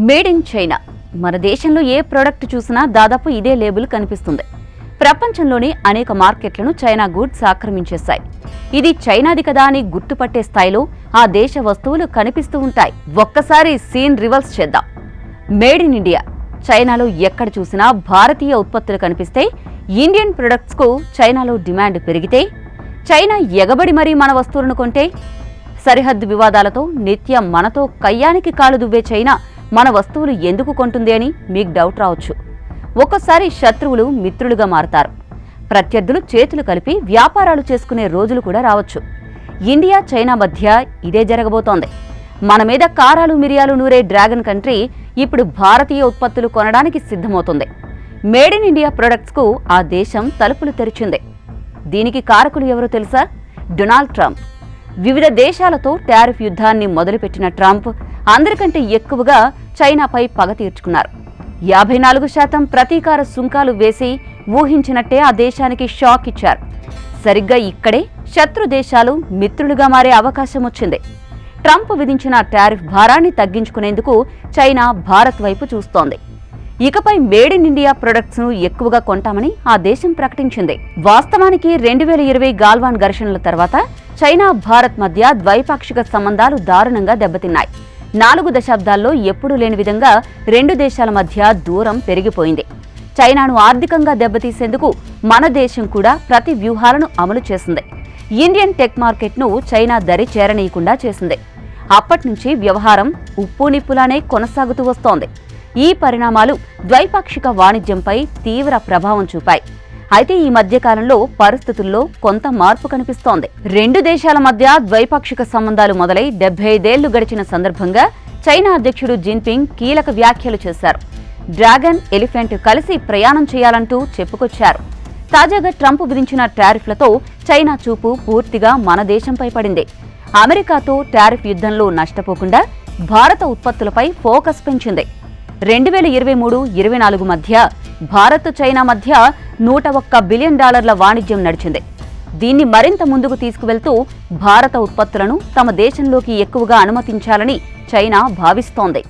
Made in China. మన దేశంలో ఏ product చూసినా దాదాపు ఇదే లేబుల్ కనిపిస్తుంది. ప్రపంచంలోని అనేక మార్కెట్లను చైనా గూడ్స్ ఆక్రమించేశాయి. ఇది చైనాది కదా అని గుర్తుపట్టే స్థాయిలో ఆ దేశ వస్తువులు కనిపిస్తూ ఉంటాయి. ఒక్కసారి సీన్ రివర్స్ చేద్దాం. Made in India. చైనాలో ఎక్కడ చూసినా భారతీయ ఉత్పత్తులు కనిపిస్తే ఇండియన్ ప్రొడక్ట్స్ కు చైనాలో డిమాండ్ పెరిగితే, చైనా ఎగబడి మరీ మన వస్తువులను కొంటే, సరిహద్దు వివాదాలతో నిత్యం మనతో కయ్యానికి కాలు దువ్వే చైనా మన వస్తువులు ఎందుకు కొంటుంది అని మీకు డౌట్ రావచ్చు. ఒక్కోసారి శత్రువులు మిత్రులుగా మారతారు. ప్రత్యర్థులు చేతులు కలిపి వ్యాపారాలు చేసుకునే రోజులు కూడా రావచ్చు. ఇండియా చైనా మధ్య ఇదే జరగబోతోంది. మన మీద కారాలు మిరియాలు నూరే డ్రాగన్ కంట్రీ ఇప్పుడు భారతీయ ఉత్పత్తులు కొనడానికి సిద్ధమవుతుంది. మేడ్ ఇన్ ఇండియా ప్రొడక్ట్స్ కు ఆ దేశం తలుపులు తెరిచింది. దీనికి కారకులు ఎవరో తెలుసా? Donald Trump. వివిధ దేశాలతో టారిఫ్ యుద్ధాన్ని మొదలుపెట్టిన ట్రంప్ అందరికంటే ఎక్కువగా చైనాపై పగ తీర్చుకున్నారు. 54% ప్రతీకార సుంకాలు వేసి ఊహించినట్టే ఆ దేశానికి షాక్ ఇచ్చారు. సరిగ్గా ఇక్కడే శత్రు దేశాలు మిత్రులుగా మారే అవకాశం వచ్చింది. ట్రంప్ విధించిన టారిఫ్ భారాన్ని తగ్గించుకునేందుకు చైనా భారత్ వైపు చూస్తోంది. ఇకపై మేడ్ ఇన్ ఇండియా ప్రొడక్ట్స్ ను ఎక్కువగా కొంటామని ఆ దేశం ప్రకటించింది. వాస్తవానికి 2020 గాల్వాన్ ఘర్షణల తర్వాత చైనా భారత్ మధ్య ద్వైపాక్షిక సంబంధాలు దారుణంగా దెబ్బతిన్నాయి. 4 దశాబ్దాల్లో ఎప్పుడూ లేని విధంగా రెండు దేశాల మధ్య దూరం పెరిగిపోయింది. చైనాను ఆర్థికంగా దెబ్బతీసేందుకు మన దేశం కూడా ప్రతి వ్యూహాలను అమలు చేసింది. ఇండియన్ టెక్ మార్కెట్ను చైనా దరి చేరనీయకుండా చేసింది. అప్పట్నుంచి వ్యవహారం ఉప్పు నిప్పులానే కొనసాగుతూ వస్తోంది. ఈ పరిణామాలు ద్వైపాక్షిక వాణిజ్యంపై తీవ్ర ప్రభావం చూపాయి. అయితే ఈ మధ్యకాలంలో పరిస్థితుల్లో కొంత మార్పు కనిపిస్తోంది. రెండు దేశాల మధ్య ద్వైపాక్షిక సంబంధాలు మొదలై 75 ఏళ్లు గడిచిన సందర్భంగా చైనా అధ్యక్షుడు జిన్పింగ్ కీలక వ్యాఖ్యలు చేశారు. డ్రాగన్, ఎలిఫెంట్ కలిసి ప్రయాణం చేయాలంటూ చెప్పుకొచ్చారు. తాజాగా ట్రంప్ విధించిన టారిఫ్లతో చైనా చూపు పూర్తిగా మన దేశంపై పడింది. అమెరికాతో టారిఫ్ యుద్ధంలో నష్టపోకుండా భారత ఉత్పత్తులపై ఫోకస్ పెంచింది. 2023-24 మధ్య భారత్ చైనా మధ్య $101 బిలియన్ వాణిజ్యం నడిచింది. దీన్ని మరింత ముందుకు తీసుకువెళ్తూ భారత ఉత్పత్తులను తమ దేశంలోకి ఎక్కువగా అనుమతించాలని చైనా భావిస్తోంది.